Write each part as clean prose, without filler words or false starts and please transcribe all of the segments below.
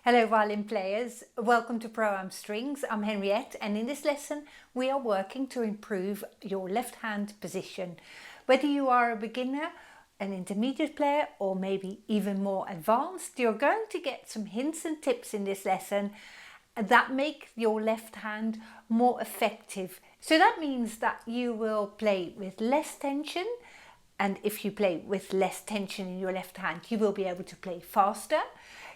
Hello violin players, welcome to Pro Strings. I'm Henriette and in this lesson we are working to improve your left hand position. Whether you are a beginner, an intermediate player or maybe even more advanced, you're going to get some hints and tips in this lesson that make your left hand more effective. So that means that you will play with less tension, and if you play with less tension in your left hand you will be able to play faster.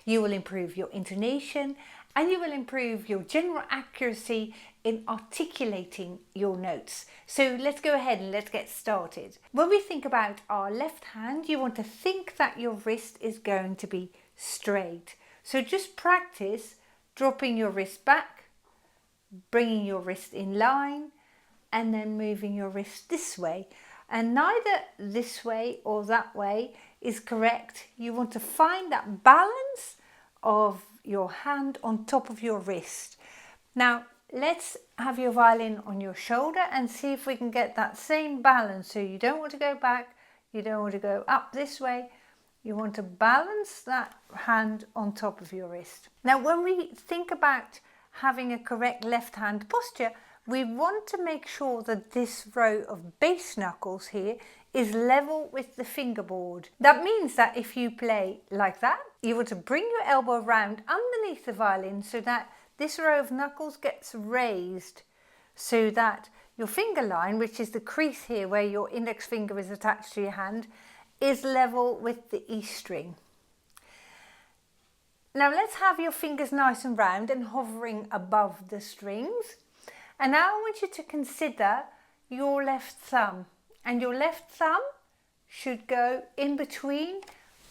You will improve your intonation and you will improve your general accuracy in articulating your notes. So let's go ahead and let's get started. When we think about our left hand, you want to think that your wrist is going to be straight. So just practice dropping your wrist back, bringing your wrist in line, and then moving your wrist this way. And neither this way or that way is correct. You want to find that balance of your hand on top of your wrist. Now let's have your violin on your shoulder and see if we can get that same balance. So you don't want to go back, you don't want to go up this way, you want to balance that hand on top of your wrist. Now when we think about having a correct left hand posture, we want to make sure that this row of bass knuckles here is level with the fingerboard. That means that if you play like that, you want to bring your elbow round underneath the violin so that this row of knuckles gets raised so that your finger line, which is the crease here where your index finger is attached to your hand, is level with the E string. Now let's have your fingers nice and round and hovering above the strings. And now I want you to consider your left thumb, and your left thumb should go in between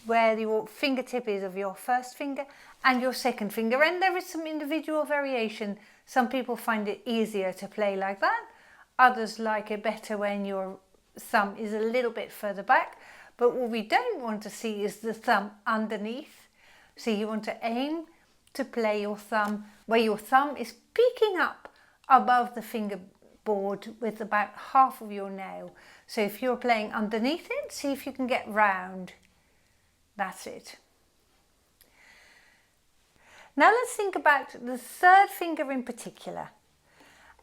where your fingertip is of your first finger and your second finger, and there is some individual variation. Some people find it easier to play like that, others like it better when your thumb is a little bit further back, but what we don't want to see is the thumb underneath. So you want to aim to play your thumb where your thumb is peeking up above the fingerboard with about half of your nail. So if you're playing underneath it, see if you can get round. That's it. Now let's think about the third finger in particular.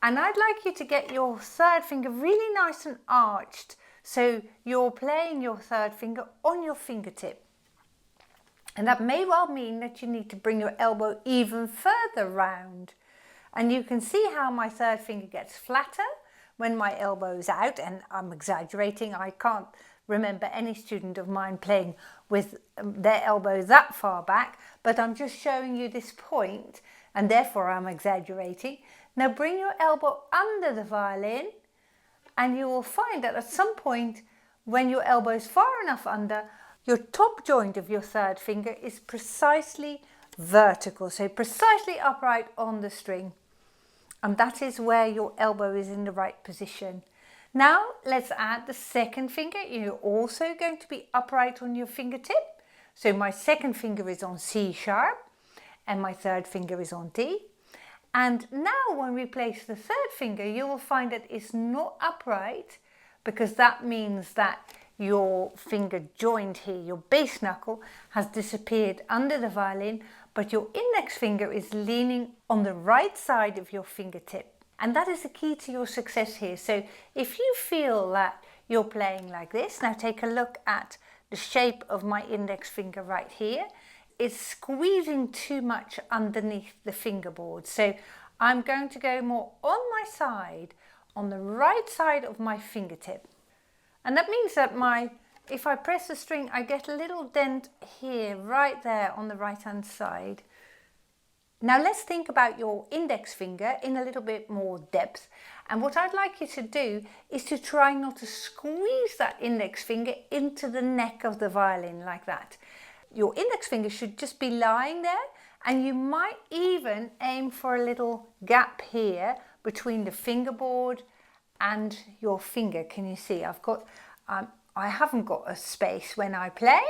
And I'd like you to get your third finger really nice and arched. So you're playing your third finger on your fingertip. And that may well mean that you need to bring your elbow even further round. And you can see how my third finger gets flatter when my elbow is out, and I'm exaggerating. I can't remember any student of mine playing with their elbow that far back, but I'm just showing you this point, and therefore I'm exaggerating. Now bring your elbow under the violin, and you will find that at some point when your elbow is far enough under, your top joint of your third finger is precisely vertical, so precisely upright on the string. And that is where your elbow is in the right position. Now let's add the second finger. You're also going to be upright on your fingertip. So my second finger is on C sharp and my third finger is on D. And now when we place the third finger, you will find that it's not upright, because that means that your finger joint here, your bass knuckle, has disappeared under the violin, but your index finger is leaning on the right side of your fingertip. And that is the key to your success here. So if you feel that you're playing like this, now take a look at the shape of my index finger right here. It's squeezing too much underneath the fingerboard. So I'm going to go more on my side, on the right side of my fingertip. And that means that if I press the string, I get a little dent here, right there on the right hand side. Now let's think about your index finger in a little bit more depth. And what I'd like you to do is to try not to squeeze that index finger into the neck of the violin like that. Your index finger should just be lying there, and you might even aim for a little gap here between the fingerboard and your finger. Can you see? I haven't got a space when I play,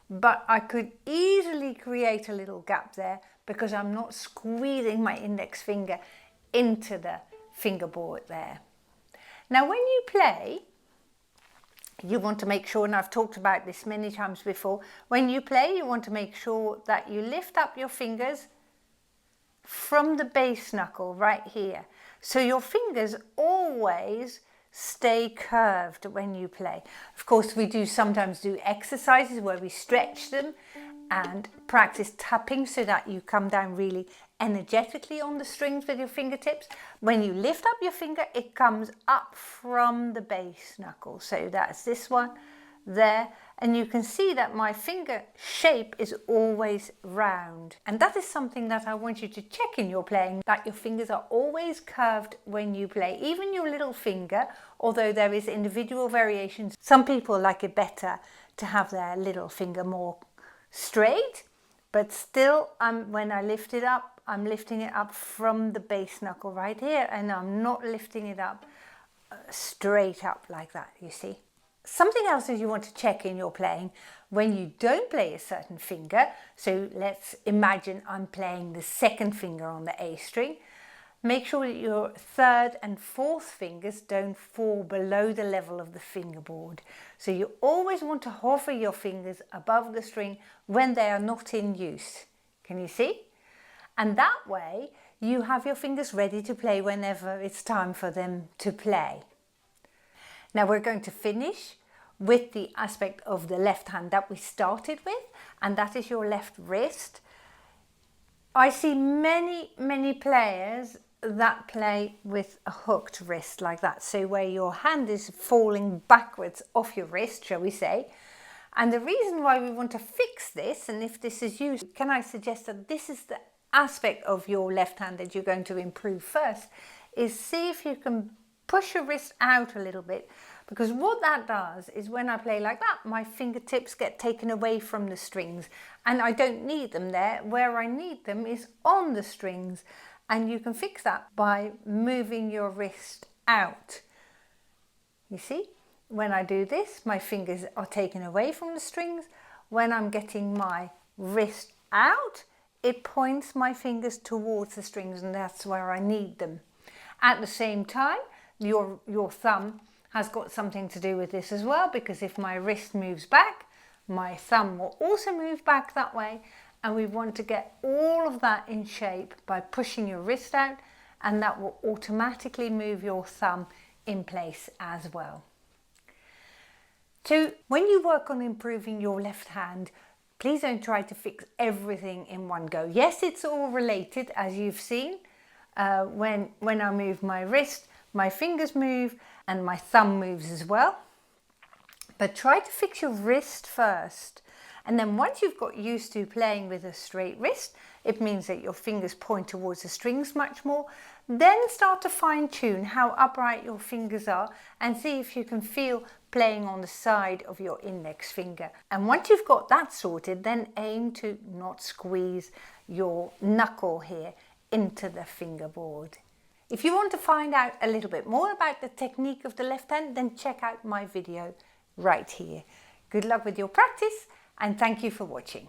but I could easily create a little gap there because I'm not squeezing my index finger into the fingerboard there. Now when you play, you want to make sure, and I've talked about this many times before, when you play, you want to make sure that you lift up your fingers from the bass knuckle right here. So your fingers always stay curved when you play. Of course, we do sometimes do exercises where we stretch them and practice tapping so that you come down really energetically on the strings with your fingertips. When you lift up your finger, it comes up from the bass knuckle. So that's this one there, and you can see that my finger shape is always round, and that is something that I want you to check in your playing, that your fingers are always curved when you play, even your little finger, although there is individual variations. Some people like it better to have their little finger more straight, but still when I lift it up, I'm lifting it up from the bass knuckle right here, and I'm not lifting it up straight up like that, you see. Something else that you want to check in your playing when you don't play a certain finger, so let's imagine I'm playing the second finger on the A string, make sure that your third and fourth fingers don't fall below the level of the fingerboard. So you always want to hover your fingers above the string when they are not in use. Can you see? And that way you have your fingers ready to play whenever it's time for them to play. Now we're going to finish with the aspect of the left hand that we started with, and that is your left wrist. I see many players that play with a hooked wrist like that, so where your hand is falling backwards off your wrist, shall we say. And the reason why we want to fix this, and if this is used, can I suggest that this is the aspect of your left hand that you're going to improve first, is see if you can push your wrist out a little bit, because what that does is when I play like that, my fingertips get taken away from the strings and I don't need them there. Where I need them is on the strings, and you can fix that by moving your wrist out. You see, when I do this, my fingers are taken away from the strings. When I'm getting my wrist out, it points my fingers towards the strings, and that's where I need them. At the same time, your thumb has got something to do with this as well, because if my wrist moves back, my thumb will also move back that way, and we want to get all of that in shape by pushing your wrist out, and that will automatically move your thumb in place as well. So when you work on improving your left hand, please don't try to fix everything in one go. Yes, it's all related, as you've seen. When I move my wrist, my fingers move and my thumb moves as well. But try to fix your wrist first. And then once you've got used to playing with a straight wrist, it means that your fingers point towards the strings much more. Then start to fine tune how upright your fingers are and see if you can feel playing on the side of your index finger. And once you've got that sorted, then aim to not squeeze your knuckle here into the fingerboard. If you want to find out a little bit more about the technique of the left hand, then check out my video right here. Good luck with your practice, and thank you for watching.